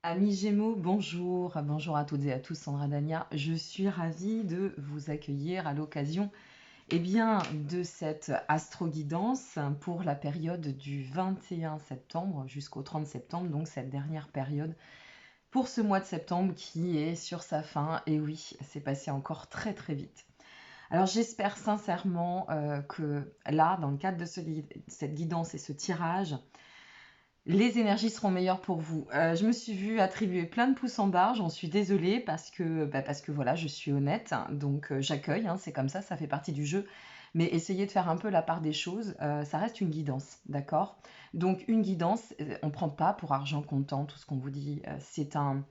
Amis Gémeaux, bonjour, bonjour à toutes et à tous, Sandra Dania. Je suis ravie de vous accueillir à l'occasion de cette astro-guidance pour la période du 21 septembre jusqu'au 30 septembre, donc cette dernière période pour ce mois de septembre qui est sur sa fin. Et oui, c'est passé encore très très vite. Alors j'espère sincèrement que là, dans le cadre de cette guidance et ce tirage, les énergies seront meilleures pour vous. Je me suis vue attribuer plein de pouces en barre, j'en suis désolée parce que voilà, je suis honnête, hein, donc j'accueille, hein, c'est comme ça fait partie du jeu. Mais essayez de faire un peu la part des choses, ça reste une guidance, d'accord? Donc une guidance, on ne prend pas pour argent comptant tout ce qu'on vous dit, c'est un,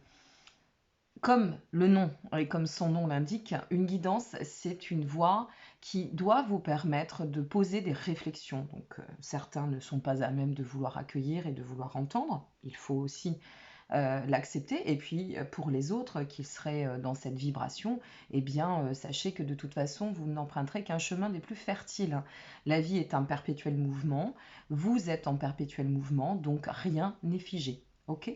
comme le nom et comme son nom l'indique, une guidance, c'est une voie qui doit vous permettre de poser des réflexions. Donc, certains ne sont pas à même de vouloir accueillir et de vouloir entendre. Il faut aussi l'accepter. Et puis, pour les autres qui seraient dans cette vibration, eh bien, sachez que de toute façon, vous n'emprunterez qu'un chemin des plus fertiles. La vie est un perpétuel mouvement. Vous êtes en perpétuel mouvement, donc rien n'est figé. OK?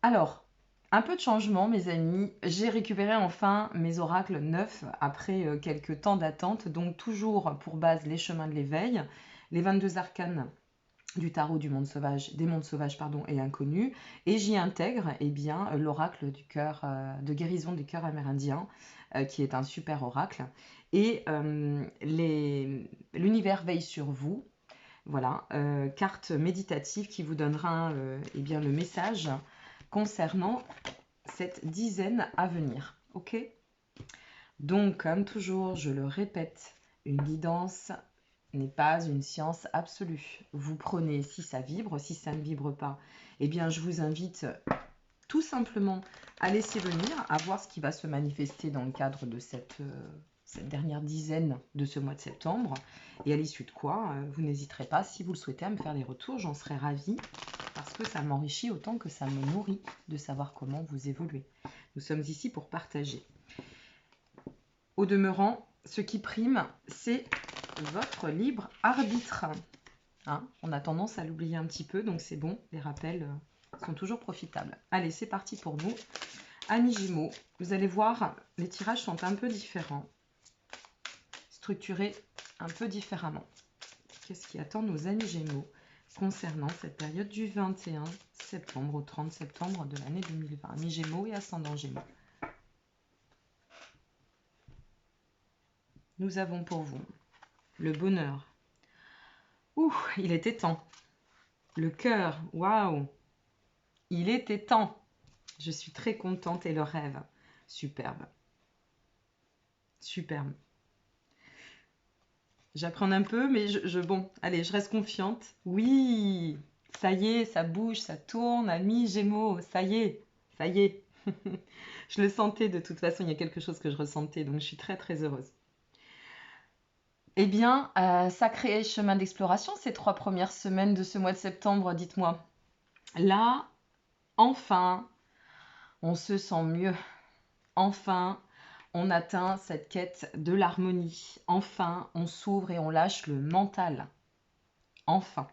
Alors, un peu de changement, mes amis. J'ai récupéré enfin mes oracles neufs après quelques temps d'attente. Donc, toujours pour base les chemins de l'éveil, les 22 arcanes du tarot du monde sauvage, des mondes sauvages pardon, et inconnus. Et j'y intègre l'oracle du cœur, de guérison du cœur amérindien, qui est un super oracle. Et l'univers veille sur vous. Voilà, carte méditative qui vous donnera le message concernant cette dizaine à venir. Ok? Donc, comme toujours, je le répète, une guidance n'est pas une science absolue. Vous prenez si ça vibre, si ça ne vibre pas, eh bien, je vous invite tout simplement à laisser venir, à voir ce qui va se manifester dans le cadre de cette dernière dizaine de ce mois de septembre. Et à l'issue de quoi, vous n'hésiterez pas, si vous le souhaitez, à me faire des retours. J'en serais ravie parce que ça m'enrichit autant que ça me nourrit de savoir comment vous évoluez. Nous sommes ici pour partager. Au demeurant, ce qui prime, c'est votre libre arbitre. Hein, on a tendance à l'oublier un petit peu, donc c'est bon, les rappels sont toujours profitables. Allez, c'est parti pour nous. Amis Gémeaux, vous allez voir, les tirages sont un peu différents, structurés un peu différemment. Qu'est-ce qui attend nos amis Gémeaux concernant cette période du 21 septembre au 30 septembre de l'année 2020? Amis Gémeaux et ascendant Gémeaux. Nous avons pour vous le bonheur. Ouh, il était temps. Le cœur, waouh, il était temps. Je suis très contente et le rêve. Superbe. Superbe. J'apprends un peu, mais bon, allez, je reste confiante. Oui, ça y est, ça bouge, ça tourne, amis Gémeaux, ça y est, ça y est. Je le sentais de toute façon, il y a quelque chose que je ressentais, donc je suis très très heureuse. Eh bien, sacré chemin d'exploration ces 3 premières semaines de ce mois de septembre, dites-moi. Là, enfin, on se sent mieux. Enfin, on atteint cette quête de l'harmonie. Enfin, on s'ouvre et on lâche le mental. Enfin.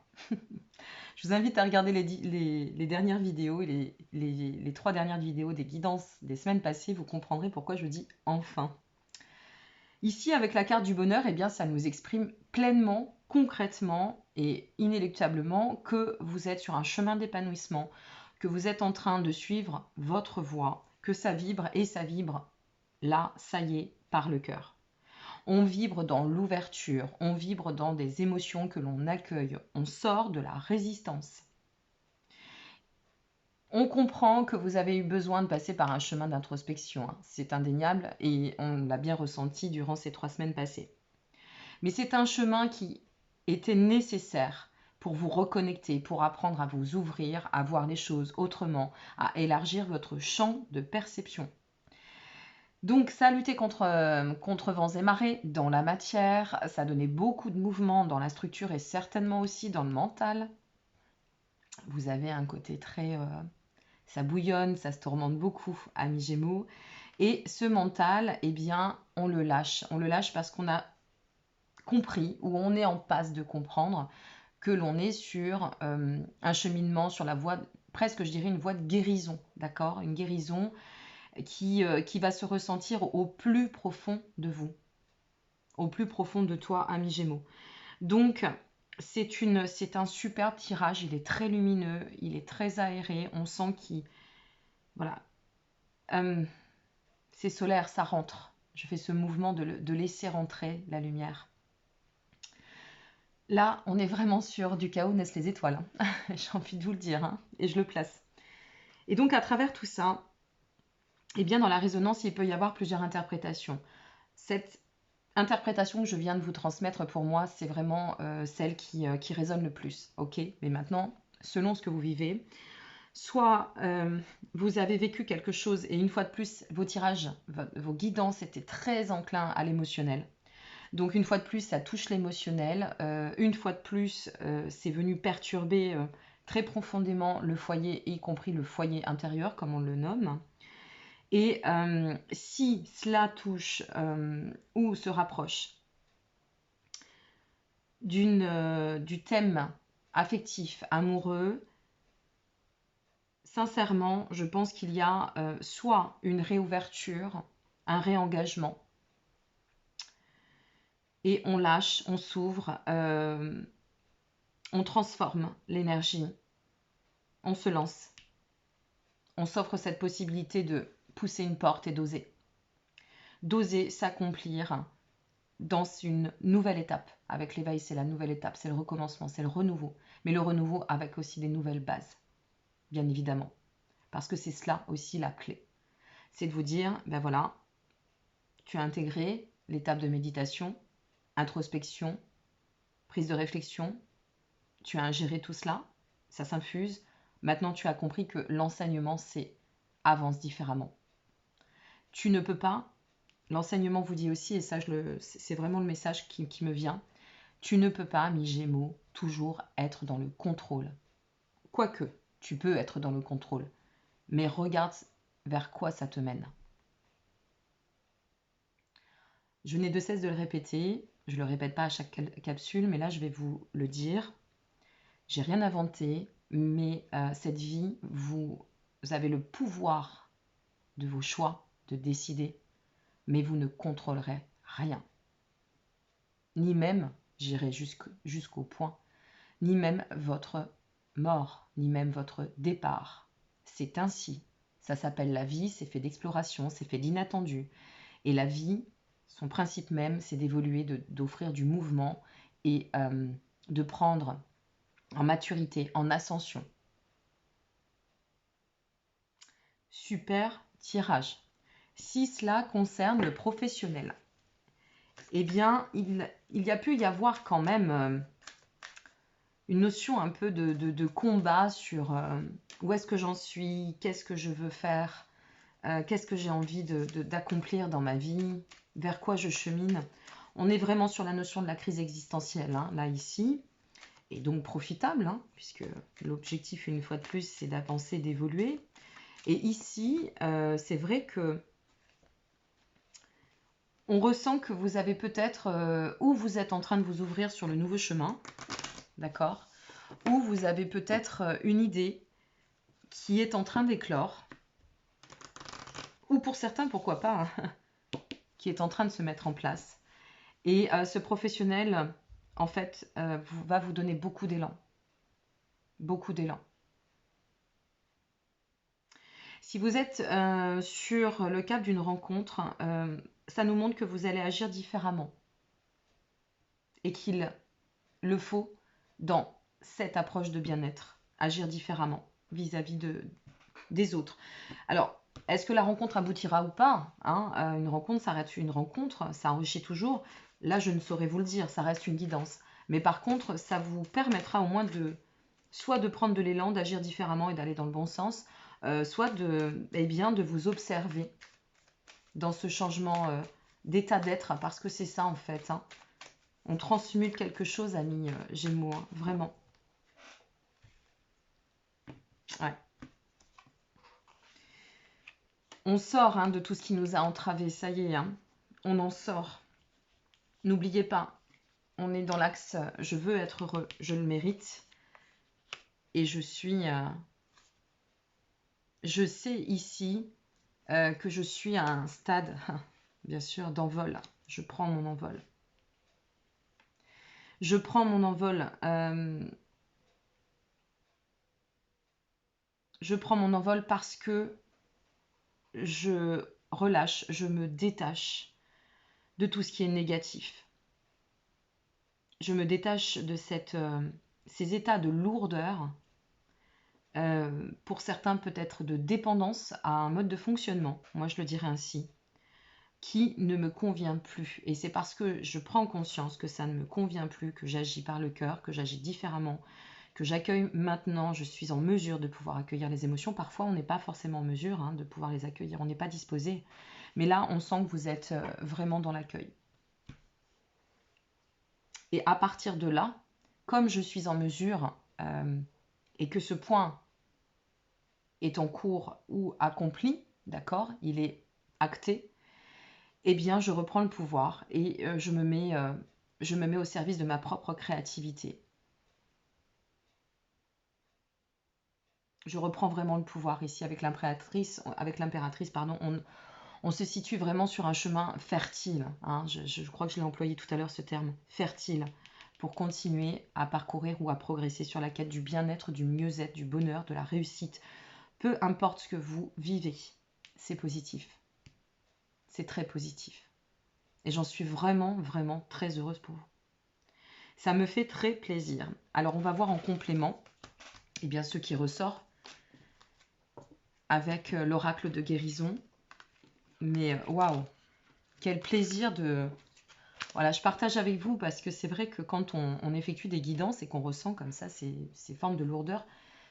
Je vous invite à regarder les dernières vidéos, les 3 dernières vidéos des guidances des semaines passées. Vous comprendrez pourquoi je dis enfin. Ici, avec la carte du bonheur, eh bien, ça nous exprime pleinement, concrètement et inéluctablement que vous êtes sur un chemin d'épanouissement, que vous êtes en train de suivre votre voie, que ça vibre et ça vibre là, ça y est, par le cœur. On vibre dans l'ouverture, on vibre dans des émotions que l'on accueille, on sort de la résistance. On comprend que vous avez eu besoin de passer par un chemin d'introspection, hein. C'est indéniable et on l'a bien ressenti durant ces 3 semaines passées. Mais c'est un chemin qui était nécessaire pour vous reconnecter, pour apprendre à vous ouvrir, à voir les choses autrement, à élargir votre champ de perception. Donc ça a lutté contre vents et marées dans la matière, ça a donné beaucoup de mouvements dans la structure et certainement aussi dans le mental. Vous avez un côté très... ça bouillonne, ça se tourmente beaucoup, amis Gémeaux. Et ce mental, eh bien, on le lâche. On le lâche parce qu'on a compris, ou on est en passe de comprendre, que l'on est sur un cheminement sur la voie presque, je dirais, une voie de guérison, d'accord? Une guérison qui va se ressentir au plus profond de vous, au plus profond de toi, ami Gémeaux. Donc, c'est un superbe tirage, il est très lumineux, il est très aéré, on sent qu'il... Voilà. C'est solaire, ça rentre. Je fais ce mouvement de laisser rentrer la lumière. Là, on est vraiment sur du chaos naissent les étoiles. Hein. J'ai envie de vous le dire, hein, et je le place. Et donc, à travers tout ça, eh bien, dans la résonance, il peut y avoir plusieurs interprétations. Cette interprétation que je viens de vous transmettre, pour moi, c'est vraiment celle qui résonne le plus. Ok, mais maintenant, selon ce que vous vivez, soit vous avez vécu quelque chose et une fois de plus, vos tirages, vos guidances étaient très enclins à l'émotionnel. Donc une fois de plus, ça touche l'émotionnel. Une fois de plus, c'est venu perturber très profondément le foyer, y compris le foyer intérieur, comme on le nomme. Et si cela touche ou se rapproche du thème affectif, amoureux, sincèrement, je pense qu'il y a soit une réouverture, un réengagement, et on lâche, on s'ouvre, on transforme l'énergie, on se lance, on s'offre cette possibilité de pousser une porte et d'oser s'accomplir dans une nouvelle étape. Avec l'éveil, c'est la nouvelle étape, c'est le recommencement, c'est le renouveau, mais le renouveau avec aussi des nouvelles bases, bien évidemment, parce que c'est cela aussi la clé. C'est de vous dire, ben voilà, tu as intégré l'étape de méditation, introspection, prise de réflexion, tu as ingéré tout cela, ça s'infuse. Maintenant, tu as compris que l'enseignement, c'est avance différemment. Tu ne peux pas, l'enseignement vous dit aussi, et ça, c'est vraiment le message qui me vient, tu ne peux pas, mi Gémeaux, toujours être dans le contrôle. Quoique, tu peux être dans le contrôle, mais regarde vers quoi ça te mène. Je n'ai de cesse de le répéter, je ne le répète pas à chaque capsule, mais là je vais vous le dire. J'ai rien inventé, mais cette vie, vous avez le pouvoir de vos choix, de décider, mais vous ne contrôlerez rien. Ni même, j'irai jusqu'au point, ni même votre mort, ni même votre départ. C'est ainsi. Ça s'appelle la vie, c'est fait d'exploration, c'est fait d'inattendu. Et la vie, son principe même, c'est d'évoluer, d'offrir du mouvement et de prendre en maturité, en ascension. Super tirage. Si cela concerne le professionnel, eh bien, il y a pu y avoir quand même une notion un peu de combat sur où est-ce que j'en suis, qu'est-ce que je veux faire, qu'est-ce que j'ai envie d'accomplir dans ma vie, vers quoi je chemine. On est vraiment sur la notion de la crise existentielle, hein, là, ici, et donc profitable, hein, puisque l'objectif, une fois de plus, c'est d'avancer, d'évoluer. Et ici, c'est vrai que on ressent que vous avez peut-être, ou vous êtes en train de vous ouvrir sur le nouveau chemin, d'accord, ou vous avez peut-être une idée qui est en train d'éclore, ou pour certains, pourquoi pas, hein, qui est en train de se mettre en place. Et ce professionnel, en fait, va vous donner beaucoup d'élan. Beaucoup d'élan. Si vous êtes sur le cap d'une rencontre, ça nous montre que vous allez agir différemment. Et qu'il le faut dans cette approche de bien-être, agir différemment vis-à-vis des autres. Alors, est-ce que la rencontre aboutira ou pas, hein? Une rencontre, ça reste une rencontre, ça enrichit toujours. Là, je ne saurais vous le dire, ça reste une guidance. Mais par contre, ça vous permettra au moins soit de prendre de l'élan, d'agir différemment et d'aller dans le bon sens, soit de vous observer dans ce changement d'état d'être, parce que c'est ça en fait. Hein. On transmute quelque chose, amis Gémeaux, hein, vraiment. Ouais. On sort hein, de tout ce qui nous a entravés, ça y est, hein. On en sort. N'oubliez pas, on est dans l'axe je veux être heureux, je le mérite et je suis Je sais ici que je suis à un stade, bien sûr, d'envol. Je prends mon envol. Je prends mon envol. Je prends mon envol parce que je relâche, je me détache de tout ce qui est négatif. Je me détache de ces états de lourdeur, pour certains peut-être de dépendance à un mode de fonctionnement, moi je le dirais ainsi, qui ne me convient plus. Et c'est parce que je prends conscience que ça ne me convient plus, que j'agis par le cœur, que j'agis différemment, que j'accueille maintenant, je suis en mesure de pouvoir accueillir les émotions. Parfois, on n'est pas forcément en mesure de pouvoir les accueillir, on n'est pas disposé. Mais là, on sent que vous êtes vraiment dans l'accueil. Et à partir de là, comme je suis en mesure et que ce point est en cours ou accompli, d'accord, il est acté, eh bien, je reprends le pouvoir et je me mets au service de ma propre créativité. Je reprends vraiment le pouvoir ici avec l'impératrice. Pardon, on se situe vraiment sur un chemin fertile. Hein. Je crois que je l'ai employé tout à l'heure ce terme, fertile, pour continuer à parcourir ou à progresser sur la quête du bien-être, du mieux-être, du bonheur, de la réussite. Peu importe ce que vous vivez, c'est positif. C'est très positif. Et j'en suis vraiment, vraiment très heureuse pour vous. Ça me fait très plaisir. Alors, on va voir en complément, eh bien, ce qui ressort avec l'oracle de guérison. Mais waouh, quel plaisir de... Voilà, je partage avec vous parce que c'est vrai que quand on effectue des guidances et qu'on ressent comme ça ces formes de lourdeur,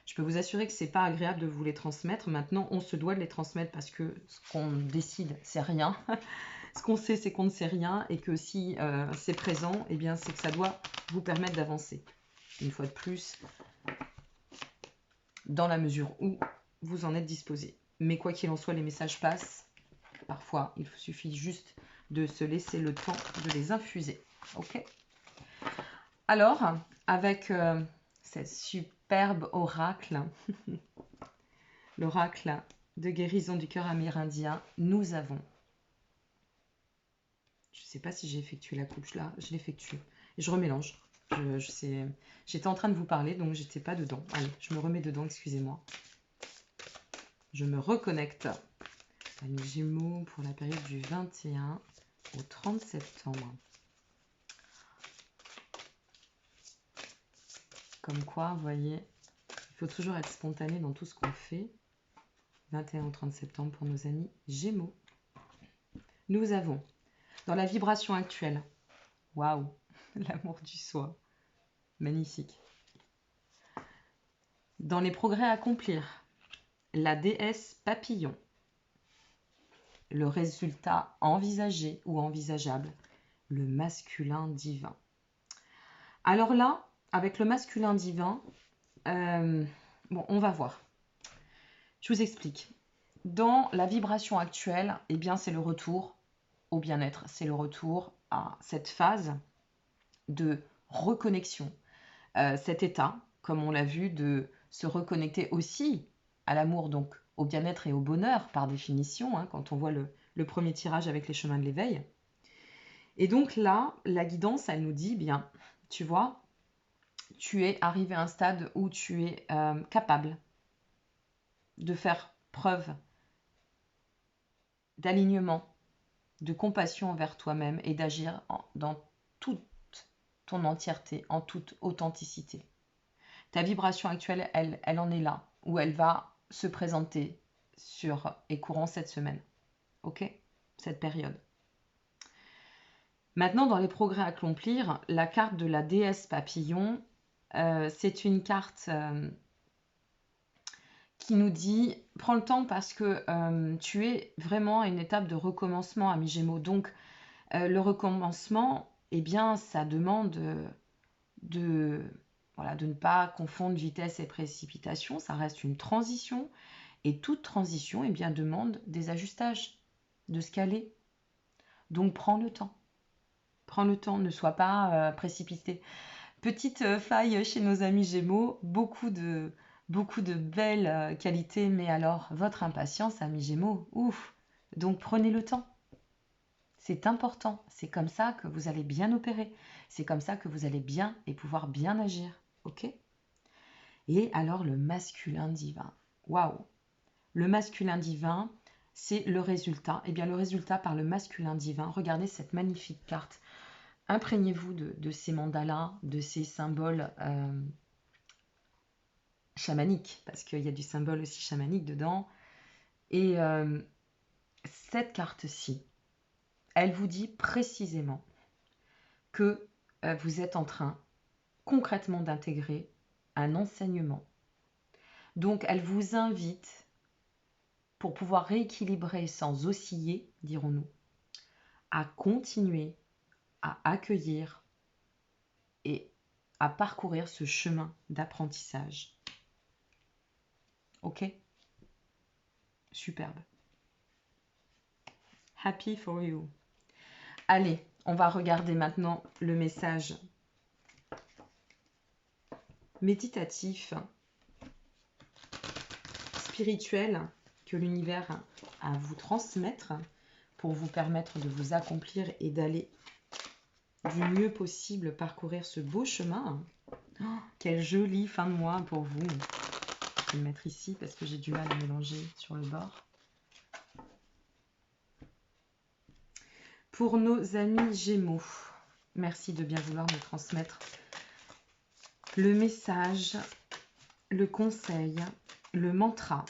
je peux vous assurer que c'est pas agréable de vous les transmettre. Maintenant, on se doit de les transmettre parce que ce qu'on décide, c'est rien. Ce qu'on sait, c'est qu'on ne sait rien et que si c'est présent, eh bien, c'est que ça doit vous permettre d'avancer. Une fois de plus, dans la mesure où vous en êtes disposé. Mais quoi qu'il en soit, les messages passent. Parfois, il suffit juste de se laisser le temps de les infuser. Ok. Alors, avec cette superbe oracle, l'oracle de guérison du cœur amérindien, nous avons... Je ne sais pas si j'ai effectué la coupe, là, je l'effectue. Et je remélange. J'étais en train de vous parler, donc j'étais pas dedans. Allez, je me remets dedans, excusez-moi. Je me reconnecte. Amis Gémeaux pour la période du 21 au 30 septembre. Comme quoi, vous voyez, il faut toujours être spontané dans tout ce qu'on fait. 21 au 30 septembre pour nos amis Gémeaux. Nous avons, dans la vibration actuelle, waouh, l'amour du soi, magnifique. Dans les progrès à accomplir, la déesse papillon. Le résultat envisagé ou envisageable, le masculin divin. Alors là, avec le masculin divin, bon, on va voir. Je vous explique. Dans la vibration actuelle, eh bien, c'est le retour au bien-être, c'est le retour à cette phase de reconnexion. Cet état, comme on l'a vu, de se reconnecter aussi à l'amour, donc au bien-être et au bonheur, par définition, hein, quand on voit le premier tirage avec les chemins de l'éveil. Et donc là, la guidance, elle nous dit, bien, tu vois, tu es arrivé à un stade où tu es capable de faire preuve d'alignement, de compassion envers toi-même et d'agir dans toute ton entièreté, en toute authenticité. Ta vibration actuelle, elle en est là, où elle va se présenter sur et courant cette semaine. Ok, cette période. Maintenant, dans les progrès à accomplir, la carte de la déesse papillon, c'est une carte qui nous dit prends le temps parce que tu es vraiment à une étape de recommencement, ami Gémeaux. Donc, le recommencement, eh bien, ça demande de ne pas confondre vitesse et précipitation. Ça reste une transition. Et toute transition, eh bien, demande des ajustages, de se caler. Donc, prends le temps. Prends le temps, ne sois pas précipité. Petite faille chez nos amis Gémeaux, beaucoup de beaucoup de belles qualités, mais alors votre impatience, amis Gémeaux, ouf. Donc prenez le temps. C'est important. C'est comme ça que vous allez bien opérer. C'est comme ça que vous allez bien et pouvoir bien agir. Ok? Et alors le masculin divin. Waouh! Le masculin divin, c'est le résultat. Eh bien, le résultat par le masculin divin, regardez cette magnifique carte. Imprégnez-vous de ces mandalas, de ces symboles chamaniques, parce qu'il y a du symbole aussi chamanique dedans. Et cette carte-ci, elle vous dit précisément que vous êtes en train concrètement d'intégrer un enseignement. Donc, elle vous invite, pour pouvoir rééquilibrer sans osciller, dirons-nous, à continuer à accueillir et à parcourir ce chemin d'apprentissage. Ok? Superbe. Happy for you. Allez, on va regarder maintenant le message méditatif, spirituel que l'univers a à vous transmettre pour vous permettre de vous accomplir et d'aller du mieux possible parcourir ce beau chemin. Oh, quelle jolie fin de mois pour vous. Je vais le mettre ici parce que j'ai du mal à mélanger sur le bord. Pour nos amis Gémeaux, merci de bien vouloir me transmettre le message, le conseil, le mantra.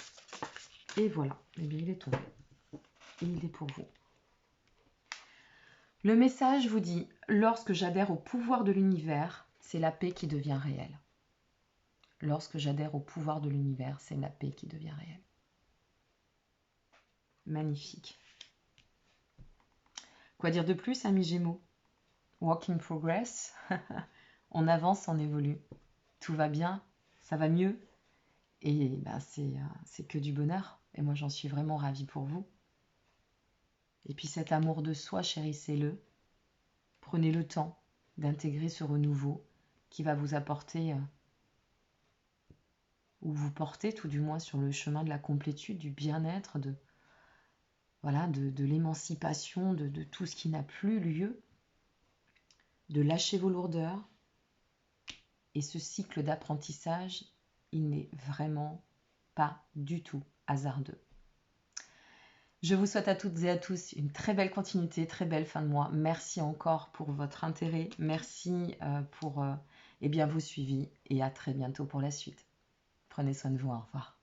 Et voilà, eh bien il est tombé. Et il est pour vous. Le message vous dit, lorsque j'adhère au pouvoir de l'univers, c'est la paix qui devient réelle. Lorsque j'adhère au pouvoir de l'univers, c'est la paix qui devient réelle. Magnifique. Quoi dire de plus, amis Gémeaux? Work in progress. On avance, on évolue. Tout va bien, ça va mieux. Et ben, c'est que du bonheur. Et moi, j'en suis vraiment ravie pour vous. Et puis cet amour de soi, chérissez-le. Prenez le temps d'intégrer ce renouveau qui va vous apporter, ou vous porter tout du moins sur le chemin de la complétude, du bien-être, de l'émancipation, de tout ce qui n'a plus lieu, de lâcher vos lourdeurs. Et ce cycle d'apprentissage, il n'est vraiment pas du tout hasardeux. Je vous souhaite à toutes et à tous une très belle continuité, très belle fin de mois. Merci encore pour votre intérêt. Merci pour bien vos suivis et à très bientôt pour la suite. Prenez soin de vous. Au revoir.